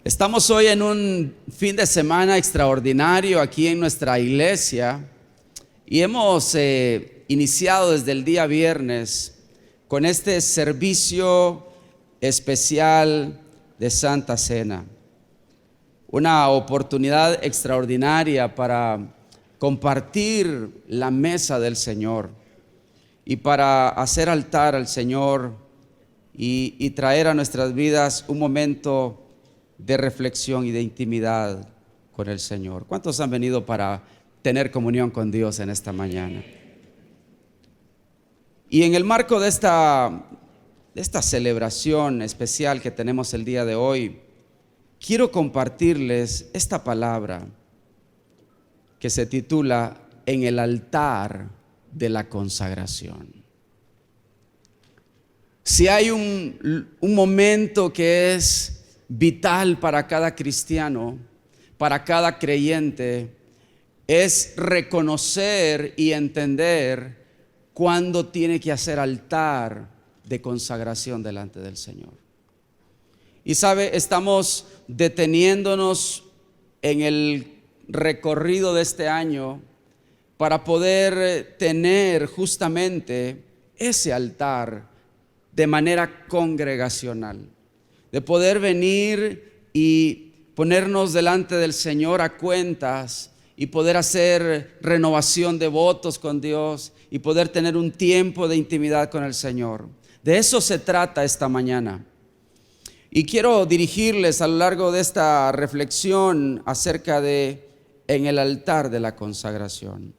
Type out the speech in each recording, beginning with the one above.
Estamos hoy en un fin de semana extraordinario aquí en nuestra iglesia y hemos iniciado desde el día viernes con este servicio especial de Santa Cena. Una oportunidad extraordinaria para compartir la mesa del Señor y para hacer altar al Señor y traer a nuestras vidas un momento de reflexión y de intimidad con el Señor. ¿Cuántos han venido para tener comunión con Dios en esta mañana? Y en el marco de esta celebración especial que tenemos el día de hoy, quiero compartirles esta palabra que se titula En el altar de la consagración. Si hay un momento que es vital para cada cristiano, para cada creyente, es reconocer y entender cuándo tiene que hacer altar de consagración delante del Señor. Y sabe, estamos deteniéndonos en el recorrido de este año para poder tener justamente ese altar de manera congregacional, de poder venir y ponernos delante del Señor a cuentas y poder hacer renovación de votos con Dios y poder tener un tiempo de intimidad con el Señor. De eso se trata esta mañana. Y quiero dirigirles a lo largo de esta reflexión acerca de en el altar de la consagración.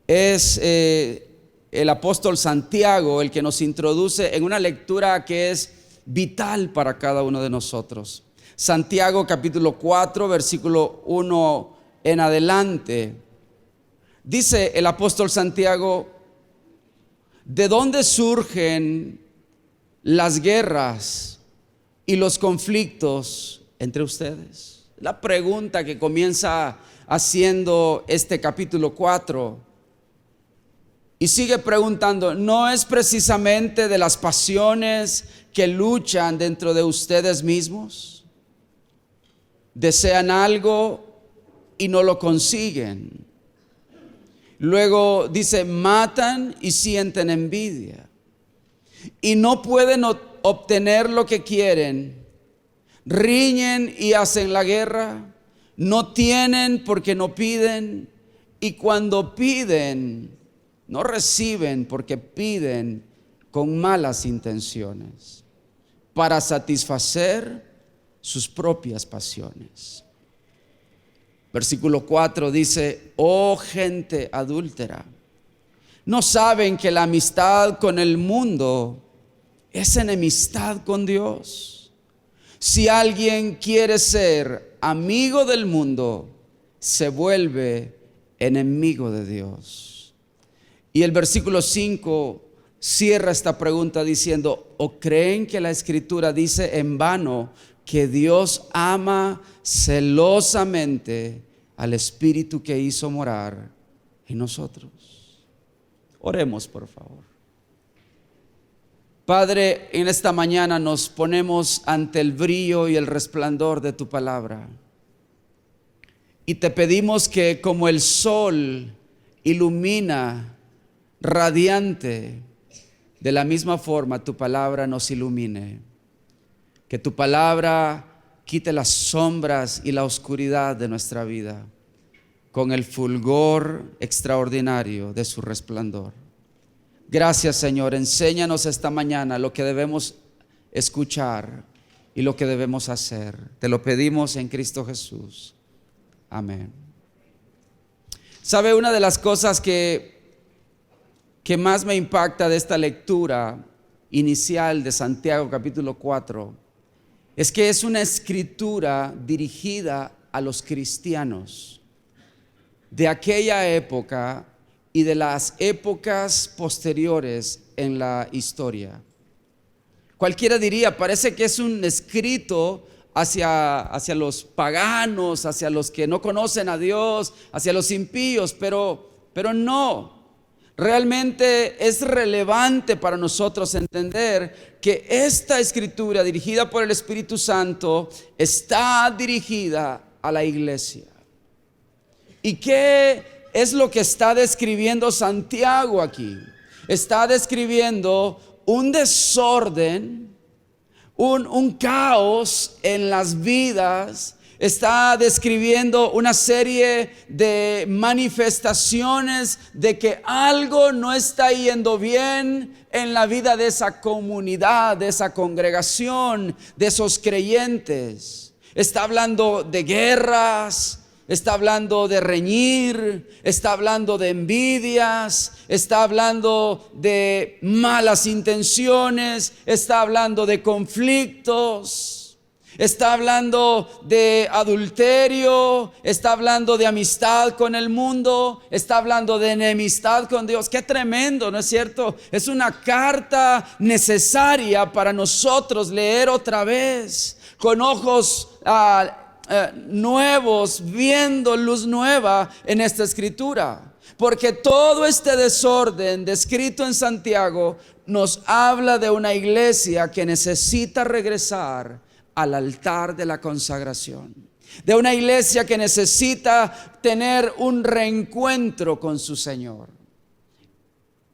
Es el apóstol Santiago el que nos introduce en una lectura que es vital para cada uno de nosotros. Santiago capítulo 4 versículo 1 en adelante. Dice el apóstol Santiago: ¿de dónde surgen las guerras y los conflictos entre ustedes? La pregunta que comienza haciendo este capítulo 4. Y sigue preguntando: ¿no es precisamente de las pasiones que luchan dentro de ustedes mismos? Desean algo y no lo consiguen. Luego dice: matan y sienten envidia. Y no pueden obtener lo que quieren. Riñen y hacen la guerra. No tienen porque no piden. Y cuando piden, no reciben porque piden con malas intenciones, para satisfacer sus propias pasiones. Versículo 4 dice: oh gente adúltera, ¿no saben que la amistad con el mundo es enemistad con Dios? Si alguien quiere ser amigo del mundo, se vuelve enemigo de Dios. Y el versículo 5 cierra esta pregunta diciendo: ¿o creen que la Escritura dice en vano que Dios ama celosamente al Espíritu que hizo morar en nosotros? Oremos, por favor. Padre, en esta mañana nos ponemos ante el brillo y el resplandor de tu palabra y te pedimos que, como el sol ilumina radiante, de la misma forma tu palabra nos ilumine. Que tu palabra quite las sombras y la oscuridad de nuestra vida con el fulgor extraordinario de su resplandor. Gracias, Señor. Enséñanos esta mañana lo que debemos escuchar y lo que debemos hacer. Te lo pedimos en Cristo Jesús. Amén. ¿Sabe? Una de las cosas que más me impacta de esta lectura inicial de Santiago capítulo 4 es que es una escritura dirigida a los cristianos de aquella época y de las épocas posteriores en la historia. Cualquiera diría, parece que es un escrito hacia los paganos, hacia los que no conocen a Dios, hacia los impíos, pero no. Realmente es relevante para nosotros entender que esta escritura dirigida por el Espíritu Santo está dirigida a la iglesia. ¿Y qué es lo que está describiendo Santiago aquí? Está describiendo un desorden, un caos en las vidas. Está describiendo una serie de manifestaciones de que algo no está yendo bien en la vida de esa comunidad, de esa congregación, de esos creyentes. Está hablando de guerras, está hablando de reñir, está hablando de envidias, está hablando de malas intenciones, está hablando de conflictos. Está hablando de adulterio, está hablando de amistad con el mundo, está hablando de enemistad con Dios. Qué tremendo, ¿no es cierto? Es una carta necesaria para nosotros leer otra vez, con ojos nuevos, viendo luz nueva en esta escritura. Porque todo este desorden descrito en Santiago nos habla de una iglesia que necesita regresar al altar de la consagración, de una iglesia que necesita tener un reencuentro con su Señor.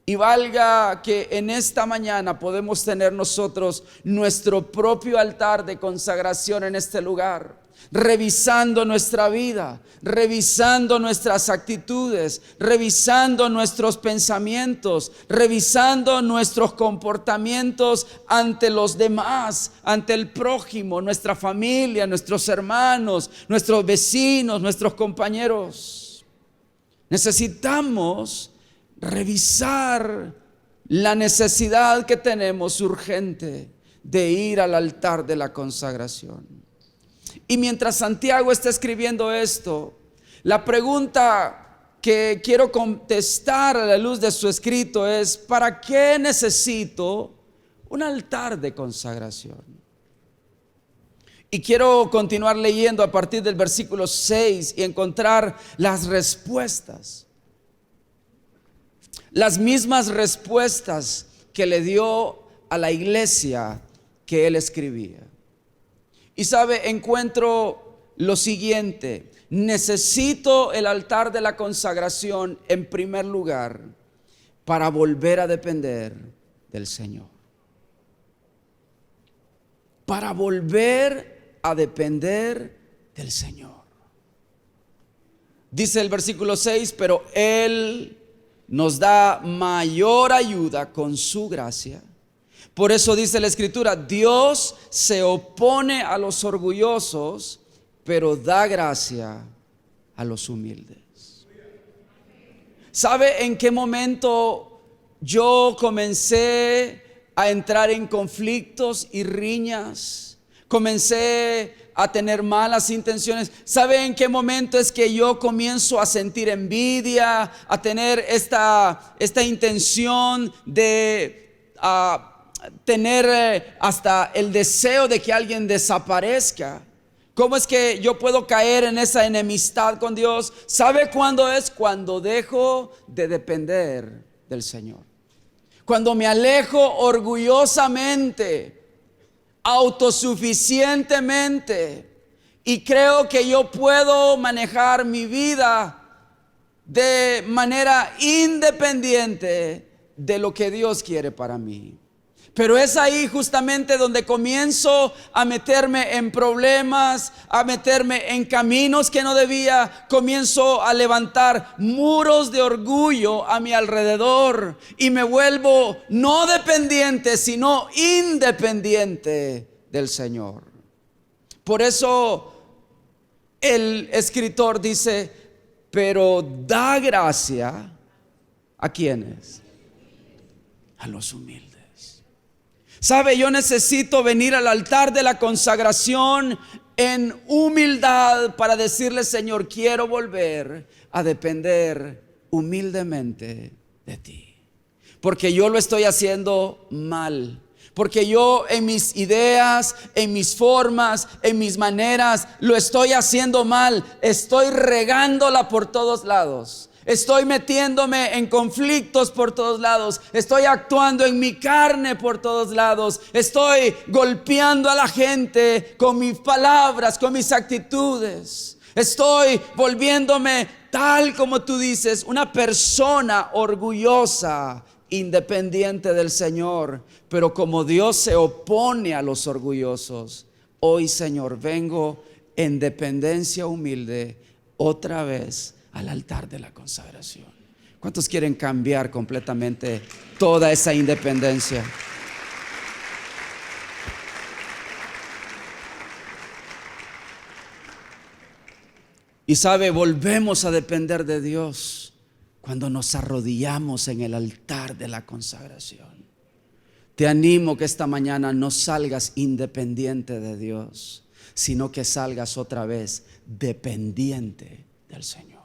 Y valga que en esta mañana podemos tener nosotros nuestro propio altar de consagración en este lugar, revisando nuestra vida, revisando nuestras actitudes, revisando nuestros pensamientos, revisando nuestros comportamientos ante los demás, ante el prójimo, nuestra familia, nuestros hermanos, nuestros vecinos, nuestros compañeros. Necesitamos revisar la necesidad que tenemos urgente de ir al altar de la consagración. Y mientras Santiago está escribiendo esto, la pregunta que quiero contestar a la luz de su escrito es: ¿para qué necesito un altar de consagración? Y quiero continuar leyendo a partir del versículo 6 y encontrar las respuestas. Las mismas respuestas que le dio a la iglesia que él escribía. Y sabe, encuentro lo siguiente: necesito el altar de la consagración en primer lugar para volver a depender del Señor. Para volver a depender del Señor. Dice el versículo 6: pero Él nos da mayor ayuda con su gracia. Por eso dice la escritura: Dios se opone a los orgullosos, pero da gracia a los humildes. ¿Sabe en qué momento yo comencé a entrar en conflictos y riñas? Comencé a tener malas intenciones. ¿Sabe en qué momento es que yo comienzo a sentir envidia, a tener esta intención de tener hasta el deseo de que alguien desaparezca? ¿Cómo es que yo puedo caer en esa enemistad con Dios? ¿Sabe cuándo es? Cuando dejo de depender del Señor. Cuando me alejo orgullosamente, autosuficientemente, y creo que yo puedo manejar mi vida de manera independiente de lo que Dios quiere para mí. Pero es ahí justamente donde comienzo a meterme en problemas, a meterme en caminos que no debía. Comienzo a levantar muros de orgullo a mi alrededor y me vuelvo no dependiente, sino independiente del Señor. Por eso el escritor dice: pero da gracia ¿a quiénes? A los humildes. ¿Sabe? Yo necesito venir al altar de la consagración en humildad para decirle: Señor, quiero volver a depender humildemente de ti, porque yo lo estoy haciendo mal. Porque yo en mis ideas, en mis formas, en mis maneras, lo estoy haciendo mal. Estoy regándola por todos lados. Estoy metiéndome en conflictos por todos lados. Estoy actuando en mi carne por todos lados. Estoy golpeando a la gente con mis palabras, con mis actitudes. Estoy volviéndome, tal como tú dices, una persona orgullosa, independiente del Señor. Pero como Dios se opone a los orgullosos, hoy, Señor, vengo en dependencia humilde otra vez al altar de la consagración. ¿Cuántos quieren cambiar completamente toda esa independencia? Y sabe, volvemos a depender de Dios cuando nos arrodillamos en el altar de la consagración. Te animo que esta mañana no salgas independiente de Dios, sino que salgas otra vez dependiente del Señor.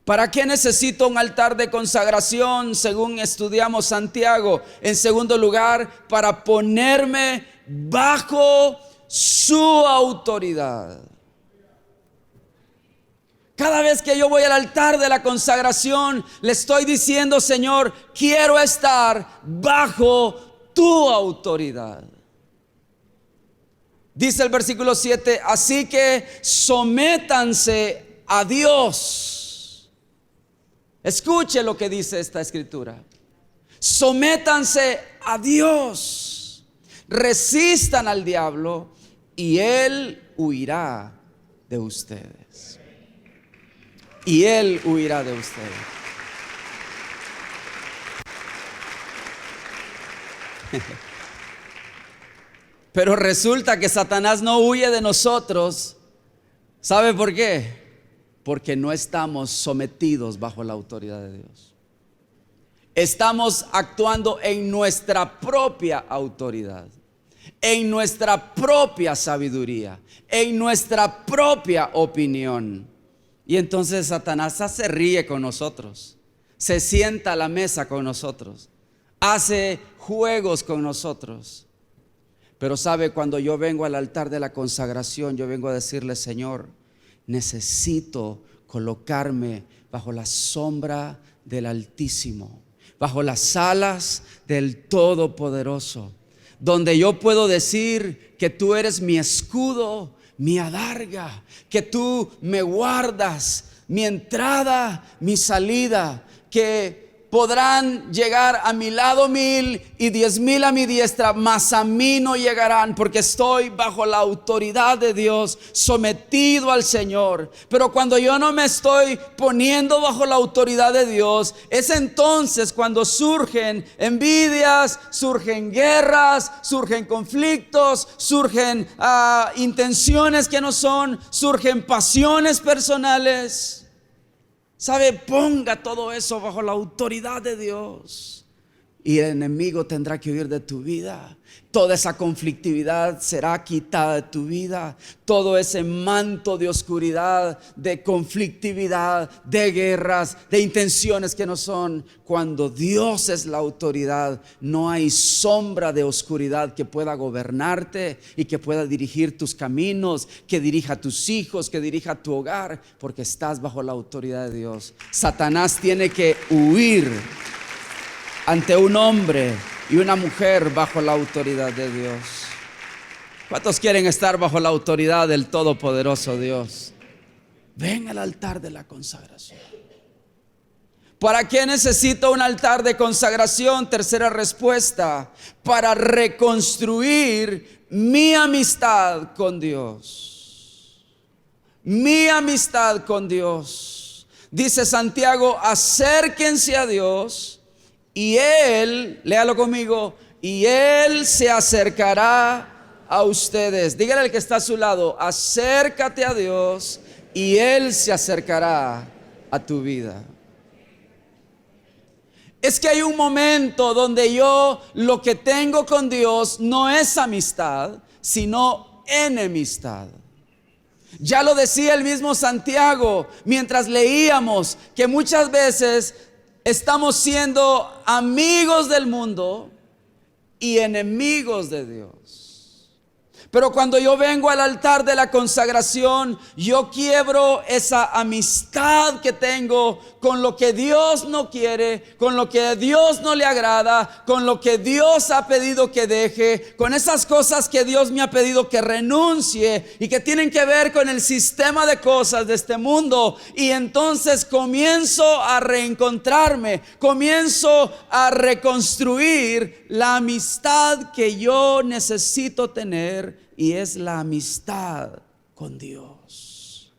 ¿Para qué necesito un altar de consagración? Según estudiamos Santiago. En segundo lugar, para ponerme bajo su autoridad. Cada vez que yo voy al altar de la consagración, le estoy diciendo: Señor, quiero estar bajo tu autoridad. Dice el versículo 7, así que sométanse a Dios. Escuche lo que dice esta escritura. Sométanse a Dios. Resistan al diablo y él huirá de ustedes. Y él huirá de ustedes. Pero resulta que Satanás no huye de nosotros. ¿Sabe por qué? Porque no estamos sometidos bajo la autoridad de Dios. Estamos actuando en nuestra propia autoridad, en nuestra propia sabiduría, en nuestra propia opinión. Y entonces Satanás se ríe con nosotros, se sienta a la mesa con nosotros, hace juegos con nosotros. Pero sabe, cuando yo vengo al altar de la consagración, yo vengo a decirle: Señor, necesito colocarme bajo la sombra del Altísimo, bajo las alas del Todopoderoso, donde yo puedo decir que tú eres mi escudo, mi adarga, que tú me guardas, mi entrada, mi salida, que podrán llegar a mi lado 1000 y 10,000 a mi diestra, mas a mí no llegarán, porque estoy bajo la autoridad de Dios, sometido al Señor. Pero cuando yo no me estoy poniendo bajo la autoridad de Dios, es entonces cuando surgen envidias, surgen guerras, surgen conflictos, surgen intenciones que no son, surgen pasiones personales. ¿Sabe? Ponga todo eso bajo la autoridad de Dios y el enemigo tendrá que huir de tu vida. Toda esa conflictividad será quitada de tu vida. Todo ese manto de oscuridad, de conflictividad, de guerras, de intenciones que no son. Cuando Dios es la autoridad, no hay sombra de oscuridad que pueda gobernarte y que pueda dirigir tus caminos, que dirija a tus hijos, que dirija tu hogar, porque estás bajo la autoridad de Dios. Satanás tiene que huir ante un hombre y una mujer bajo la autoridad de Dios. ¿Cuántos quieren estar bajo la autoridad del Todopoderoso Dios? Ven al altar de la consagración. ¿Para qué necesito un altar de consagración? Tercera respuesta: para reconstruir mi amistad con Dios. Mi amistad con Dios. Dice Santiago: acérquense a Dios y Él, léalo conmigo, y Él se acercará a ustedes. Dígale al que está a su lado: acércate a Dios y Él se acercará a tu vida. Es que hay un momento donde yo lo que tengo con Dios no es amistad, sino enemistad. Ya lo decía el mismo Santiago mientras leíamos, que muchas veces estamos siendo amigos del mundo y enemigos de Dios. Pero cuando yo vengo al altar de la consagración, yo quiebro esa amistad que tengo con lo que Dios no quiere, con lo que a Dios no le agrada, con lo que Dios ha pedido que deje, con esas cosas que Dios me ha pedido que renuncie y que tienen que ver con el sistema de cosas de este mundo. Y entonces comienzo a reencontrarme, comienzo a reconstruir la amistad que yo necesito tener. Y es la amistad con Dios.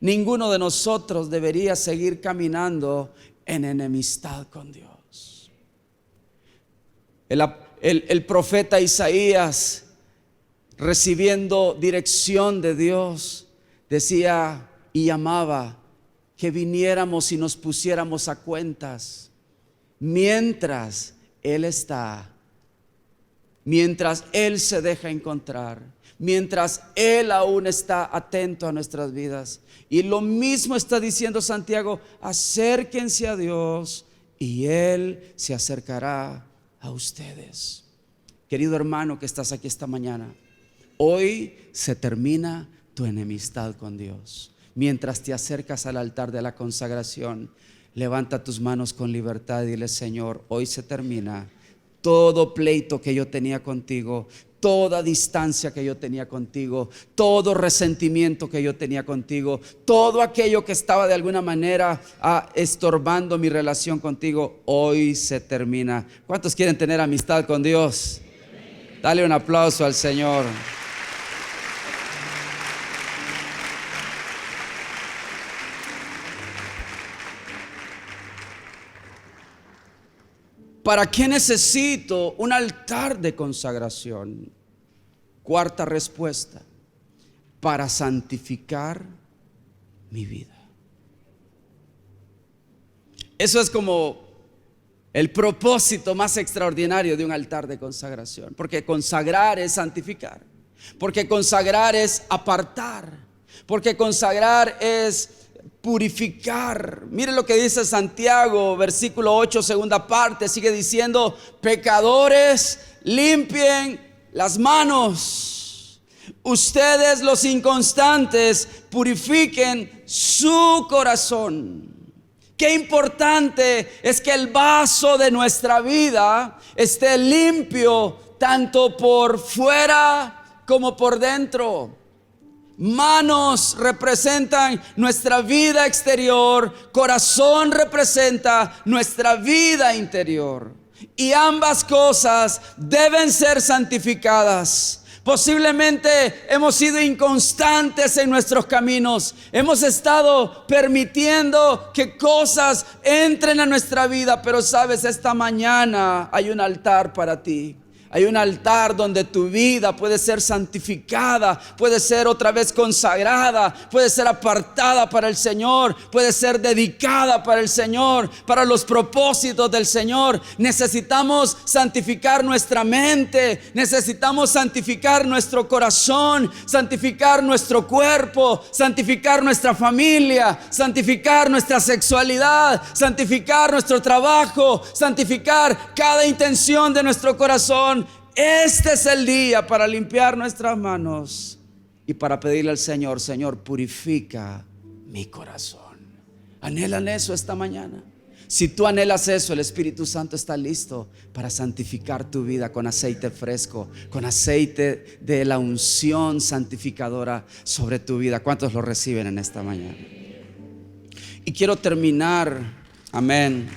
Ninguno de nosotros debería seguir caminando en enemistad con Dios. El profeta Isaías, recibiendo dirección de Dios, decía y llamaba que viniéramos y nos pusiéramos a cuentas mientras Él está. Mientras Él se deja encontrar, mientras Él aún está atento a nuestras vidas. Y lo mismo está diciendo Santiago: acérquense a Dios y Él se acercará a ustedes. Querido hermano que estás aquí esta mañana, hoy se termina tu enemistad con Dios. Mientras te acercas al altar de la consagración, levanta tus manos con libertad y dile: Señor, hoy se termina todo pleito que yo tenía contigo, toda distancia que yo tenía contigo, todo resentimiento que yo tenía contigo, todo aquello que estaba de alguna manera estorbando mi relación contigo, hoy se termina. ¿Cuántos quieren tener amistad con Dios? Dale un aplauso al Señor. ¿Para qué necesito un altar de consagración? Cuarta respuesta: para santificar mi vida. Eso es como el propósito más extraordinario de un altar de consagración. Porque consagrar es santificar. Porque consagrar es apartar. Porque consagrar es purificar. Mire lo que dice Santiago, versículo 8, segunda parte. Sigue diciendo: pecadores, limpien las manos. Ustedes, los inconstantes, purifiquen su corazón. Qué importante es que el vaso de nuestra vida esté limpio, tanto por fuera como por dentro. Manos representan nuestra vida exterior, corazón representa nuestra vida interior. Y ambas cosas deben ser santificadas. Posiblemente hemos sido inconstantes en nuestros caminos. Hemos estado permitiendo que cosas entren a nuestra vida. Pero sabes, esta mañana hay un altar para ti. Hay un altar donde tu vida puede ser santificada, puede ser otra vez consagrada, puede ser apartada para el Señor, puede ser dedicada para el Señor, para los propósitos del Señor. Necesitamos santificar nuestra mente, necesitamos santificar nuestro corazón, santificar nuestro cuerpo, santificar nuestra familia, santificar nuestra sexualidad, santificar nuestro trabajo, santificar cada intención de nuestro corazón. Este es el día para limpiar nuestras manos y para pedirle al Señor: Señor, purifica mi corazón. ¿Anhelan eso esta mañana? Si tú anhelas eso, el Espíritu Santo está listo para santificar tu vida con aceite fresco, con aceite de la unción santificadora sobre tu vida. ¿Cuántos lo reciben en esta mañana? Y quiero terminar, amén,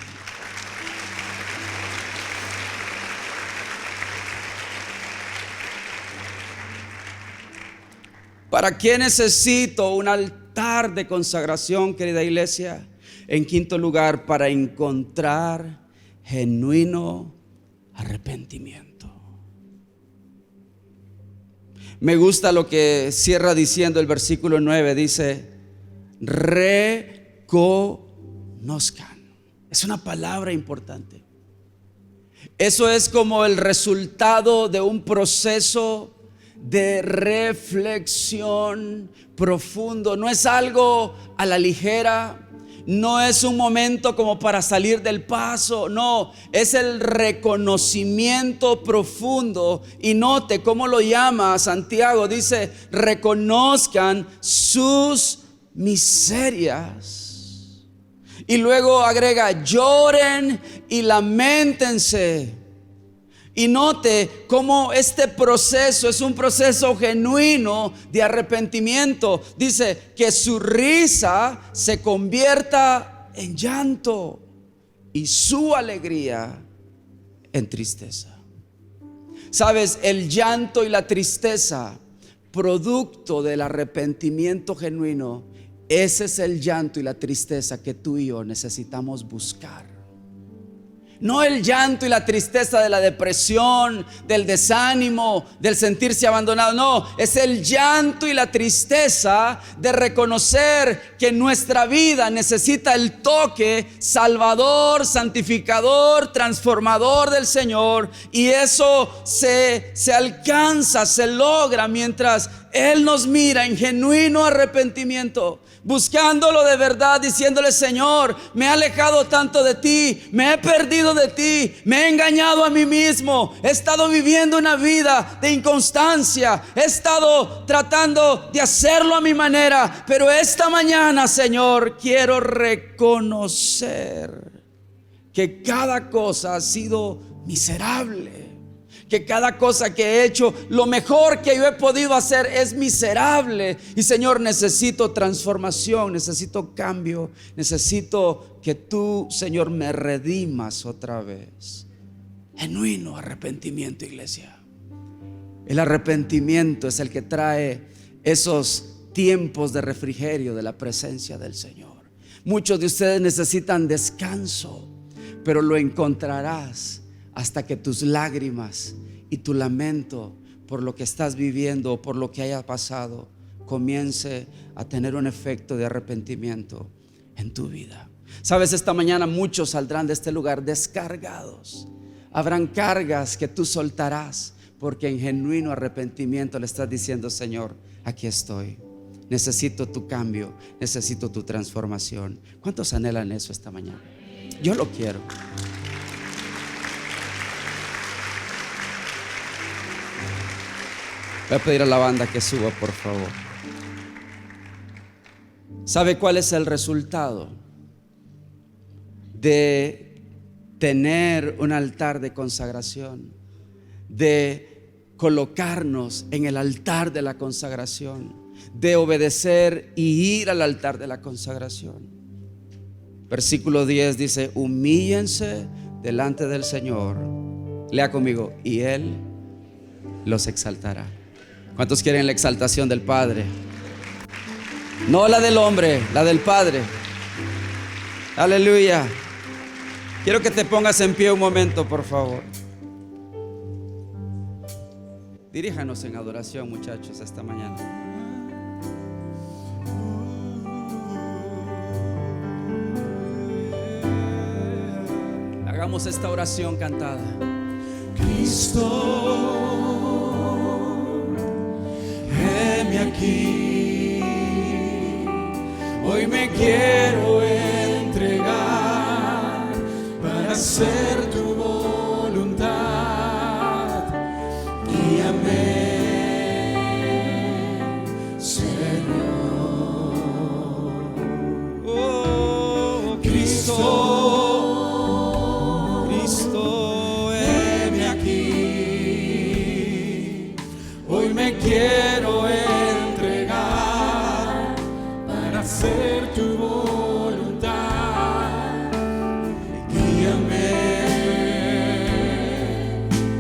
¿para qué necesito un altar de consagración, querida iglesia? En quinto lugar, para encontrar genuino arrepentimiento. Me gusta lo que cierra diciendo el versículo 9. Dice: reconozcan. Es una palabra importante. Eso es como el resultado de un proceso de reflexión profundo. No es algo a la ligera, no es un momento como para salir del paso, no, es el reconocimiento profundo. Y note cómo lo llama Santiago, dice: reconozcan sus miserias. Y luego agrega: lloren y lamentense. Y note cómo este proceso es un proceso genuino de arrepentimiento. Dice que su risa se convierta en llanto y su alegría en tristeza. Sabes, el llanto y la tristeza, producto del arrepentimiento genuino, ese es el llanto y la tristeza que tú y yo necesitamos buscar. No el llanto y la tristeza de la depresión, del desánimo, del sentirse abandonado. No, es el llanto y la tristeza de reconocer que nuestra vida necesita el toque salvador, santificador, transformador del Señor. Y eso se alcanza, se logra mientras Él nos mira en genuino arrepentimiento, buscándolo de verdad, diciéndole: Señor, me he alejado tanto de ti, me he perdido de ti, me he engañado a mí mismo, he estado viviendo una vida de inconstancia, he estado tratando de hacerlo a mi manera, pero esta mañana, Señor, quiero reconocer que cada cosa ha sido miserable, que cada cosa que he hecho, lo mejor que yo he podido hacer es miserable. Y Señor, necesito transformación, necesito cambio, necesito que tú, Señor, me redimas otra vez. Genuino arrepentimiento, iglesia. El arrepentimiento es el que trae esos tiempos de refrigerio de la presencia del Señor. Muchos de ustedes necesitan descanso, pero lo encontrarás hasta que tus lágrimas y tu lamento por lo que estás viviendo o por lo que haya pasado comience a tener un efecto de arrepentimiento en tu vida. Sabes, esta mañana muchos saldrán de este lugar descargados. Habrán cargas que tú soltarás porque en genuino arrepentimiento le estás diciendo: Señor, aquí estoy, necesito tu cambio, necesito tu transformación. ¿Cuántos anhelan eso esta mañana? Yo lo quiero. Voy a pedir a la banda que suba, por favor. ¿Sabe cuál es el resultado de tener un altar de consagración? De colocarnos en el altar de la consagración, de obedecer y ir al altar de la consagración. Versículo 10 dice: humíllense delante del Señor. Lea conmigo: y Él los exaltará. ¿Cuántos quieren la exaltación del Padre? No la del hombre, la del Padre. Aleluya. Quiero que te pongas en pie un momento, por favor. Diríjanos en adoración, muchachos, esta mañana. Hagamos esta oración cantada. Cristo, heme aquí, hoy me quiero entregar para hacer tu voluntad. Guíame, Señor. Oh, Cristo, Cristo, heme aquí, hoy me quiero entregar para hacer tu voluntad. Guíame,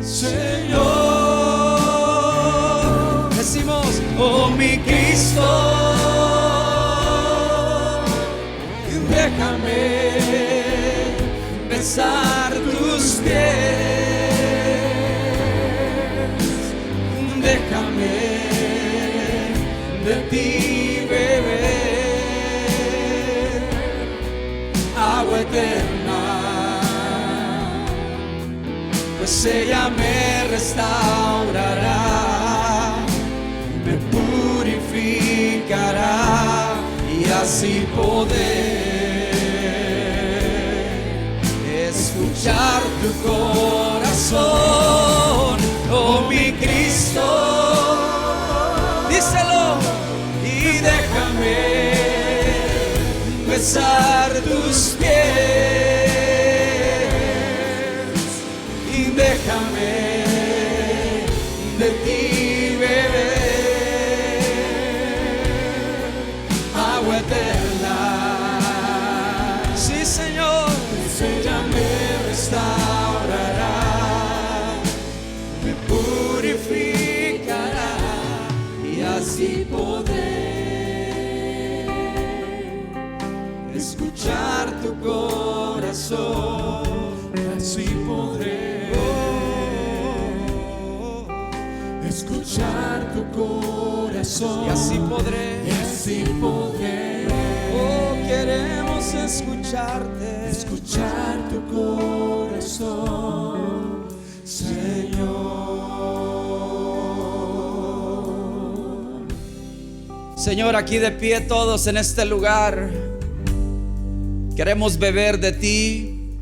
Señor. Decimos: oh mi Cristo, déjame besar tus pies, déjame de ti beber agua eterna, pues ella me restaurará, me purificará y así poder escuchar tu corazón, oh mi Cristo. Díselo. Y déjame besar tus pies, y déjame de ti beber agua eterna. Sí, Señor, ella me restaurará, me purificará, y así podré escuchar tu corazón, y así podré escuchar tu corazón, y así podré, oh, queremos escucharte, escuchar tu corazón, Señor. Señor, aquí de pie todos en este lugar, queremos beber de ti,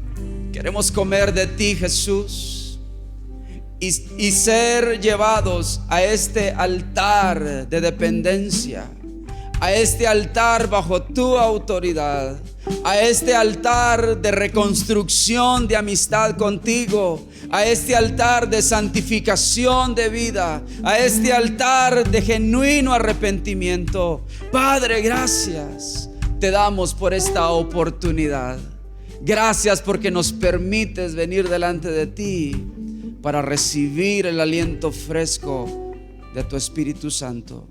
queremos comer de ti, Jesús. Y ser llevados a este altar de dependencia, a este altar bajo tu autoridad, a este altar de reconstrucción de amistad contigo, a este altar de santificación de vida, a este altar de genuino arrepentimiento. Padre, gracias te damos por esta oportunidad. Gracias porque nos permites venir delante de ti para recibir el aliento fresco de tu Espíritu Santo.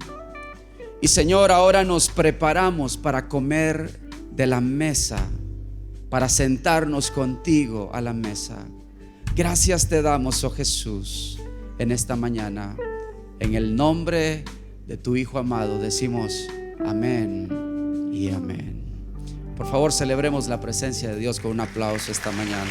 Y Señor, ahora nos preparamos para comer de la mesa, para sentarnos contigo a la mesa. Gracias te damos, oh Jesús, en esta mañana. En el nombre de tu Hijo amado decimos amén y amén. Por favor, celebremos la presencia de Dios con un aplauso esta mañana.